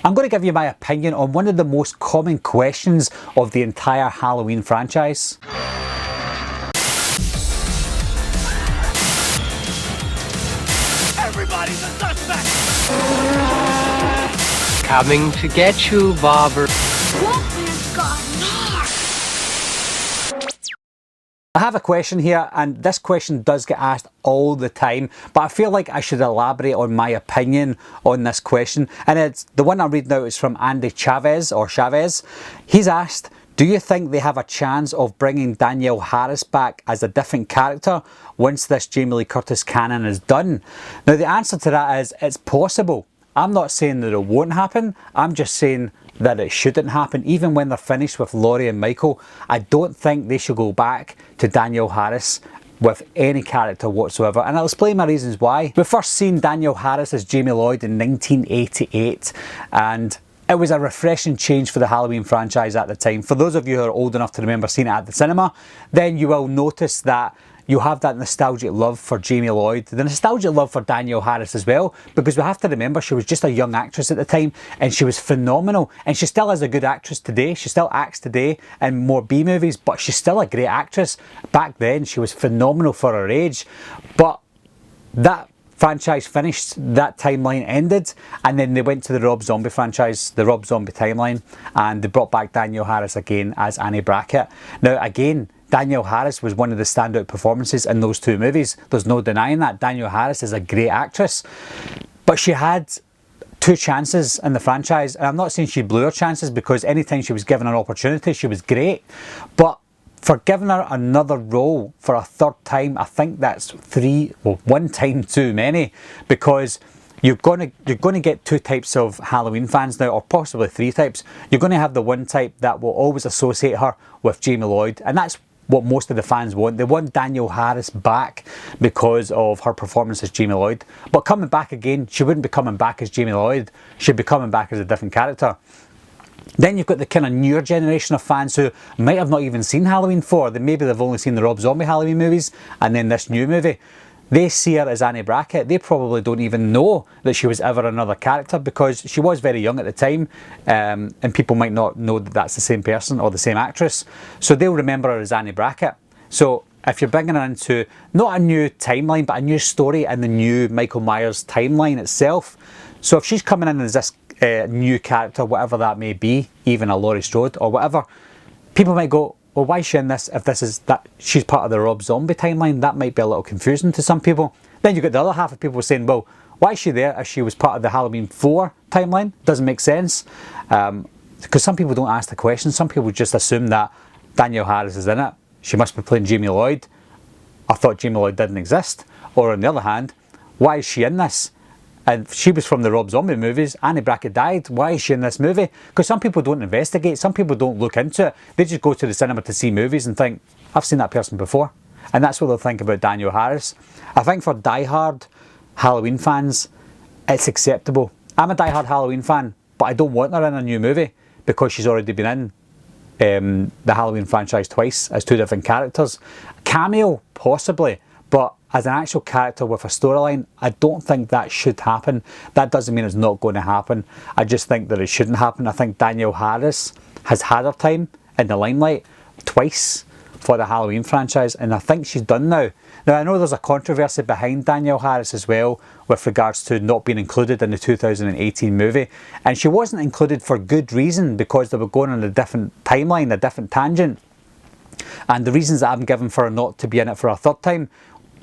I'm going to give you my opinion on one of the most common questions of the entire Halloween franchise. Everybody's a suspect! Coming to get you, Bobber. Wolfman's got Nards! I have a question here, and this question does get asked all the time, but I feel like I should elaborate on my opinion on this question. And it's the one I'm reading out is from Andy Chavez, or Chavez. He's asked, do you think they have a chance of bringing Danielle Harris back as a different character once this Jamie Lee Curtis canon is done? Now the answer to that is, it's possible. I'm not saying that it won't happen, I'm just saying that it shouldn't happen. Even when they're finished with Laurie and Michael, I don't think they should go back to Danielle Harris with any character whatsoever, and I'll explain my reasons why. We first seen Danielle Harris as Jamie Lloyd in 1988, and it was a refreshing change for the Halloween franchise at the time. For those of you who are old enough to remember seeing it at the cinema, then you will notice that you have that nostalgic love for Jamie Lloyd, the nostalgic love for Danielle Harris as well, because we have to remember she was just a young actress at the time and she was phenomenal, and she still is a good actress today. She still acts today in more B movies, but she's still a great actress. Back then she was phenomenal for her age, but that franchise finished, that timeline ended, and then they went to the Rob Zombie franchise, the Rob Zombie timeline, and they brought back Danielle Harris again as Annie Brackett. Now again, Danielle Harris was one of the standout performances in those two movies. There's no denying that. Danielle Harris is a great actress, but she had two chances in the franchise, and I'm not saying she blew her chances, because anytime she was given an opportunity she was great, but for giving her another role for a third time, I think that's one time too many, because you're going to get two types of Halloween fans now, or possibly three types. You're going to have the one type that will always associate her with Jamie Lloyd, and that's what most of the fans want. They want Danielle Harris back because of her performance as Jamie Lloyd. But coming back again, she wouldn't be coming back as Jamie Lloyd, she'd be coming back as a different character. Then you've got the kind of newer generation of fans who might have not even seen Halloween 4. Maybe they've only seen the Rob Zombie Halloween movies and then this new movie. They see her as Annie Brackett. They probably don't even know that she was ever another character, because she was very young at the time, and people might not know that that's the same person or the same actress. So they'll remember her as Annie Brackett. So if you're bringing her into not a new timeline, but a new story in the new Michael Myers timeline itself. So if she's coming in as this new character, whatever that may be, even a Laurie Strode or whatever, people might go, well, why is she in this if this is that she's part of the Rob Zombie timeline? That might be a little confusing to some people. Then you get the other half of people saying, well, why is she there if she was part of the Halloween 4 timeline? Doesn't make sense. Because some people don't ask the question. Some people just assume that Danielle Harris is in it. She must be playing Jamie Lloyd. I thought Jamie Lloyd didn't exist. Or on the other hand, why is she in this? And she was from the Rob Zombie movies. Annie Brackett died. Why is she in this movie? Because some people don't investigate. Some people don't look into it. They just go to the cinema to see movies and think, I've seen that person before. And that's what they'll think about Danielle Harris. I think for die-hard Halloween fans, it's acceptable. I'm a die-hard Halloween fan, but I don't want her in a new movie because she's already been in the Halloween franchise twice as two different characters. Cameo, possibly, but as an actual character with a storyline, I don't think that should happen. That doesn't mean it's not going to happen. I just think that it shouldn't happen. I think Danielle Harris has had her time in the limelight twice for the Halloween franchise, and I think she's done now. Now, I know there's a controversy behind Danielle Harris as well with regards to not being included in the 2018 movie, and she wasn't included for good reason, because they were going on a different timeline, a different tangent. And the reasons that I'm given for her not to be in it for a third time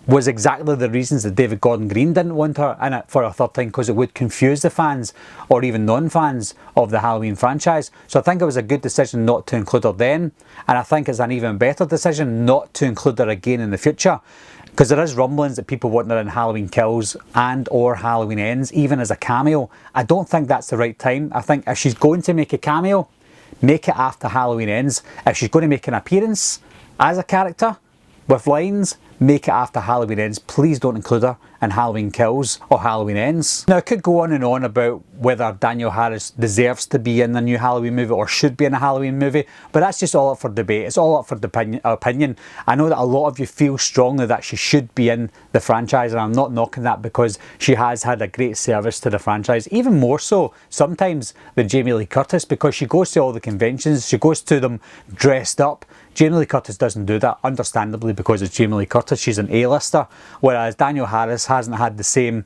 was exactly the reasons that David Gordon Green didn't want her in it for a third time, because it would confuse the fans or even non-fans of the Halloween franchise. So I think it was a good decision not to include her then, and I think it's an even better decision not to include her again in the future, because there is rumblings that people want her in Halloween Kills and or Halloween Ends, even as a cameo. I don't think that's the right time. I think if she's going to make a cameo, make it after Halloween Ends. If she's going to make an appearance as a character with lines, make it after Halloween Ends. Please don't include her in Halloween Kills or Halloween Ends. Now, I could go on and on about whether Danielle Harris deserves to be in the new Halloween movie or should be in a Halloween movie, but that's just all up for debate. It's all up for opinion. I know that a lot of you feel strongly that she should be in the franchise, and I'm not knocking that because she has had a great service to the franchise, even more so sometimes than Jamie Lee Curtis, because she goes to all the conventions, she goes to them dressed up. Jamie Lee Curtis doesn't do that, understandably, because it's Jamie Lee Curtis, she's an A-lister, whereas Danielle Harris hasn't had the same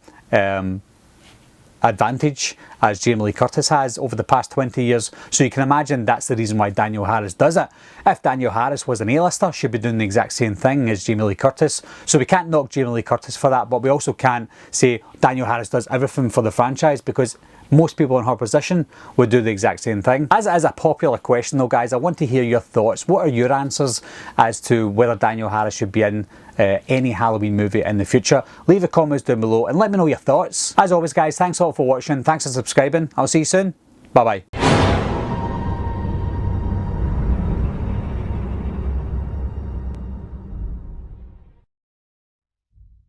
advantage as Jamie Lee Curtis has over the past 20 years. So you can imagine that's the reason why Danielle Harris does it. If Danielle Harris was an A-lister, she'd be doing the exact same thing as Jamie Lee Curtis. So we can't knock Jamie Lee Curtis for that, but we also can't say Danielle Harris does everything for the franchise, because most people in her position would do the exact same thing. As it is a popular question though, guys, I want to hear your thoughts. What are your answers as to whether Danielle Harris should be in any Halloween movie in the future? Leave the comments down below and let me know your thoughts. As always, guys, thanks a lot for watching. Thanks for subscribing. I'll see you soon. Bye bye.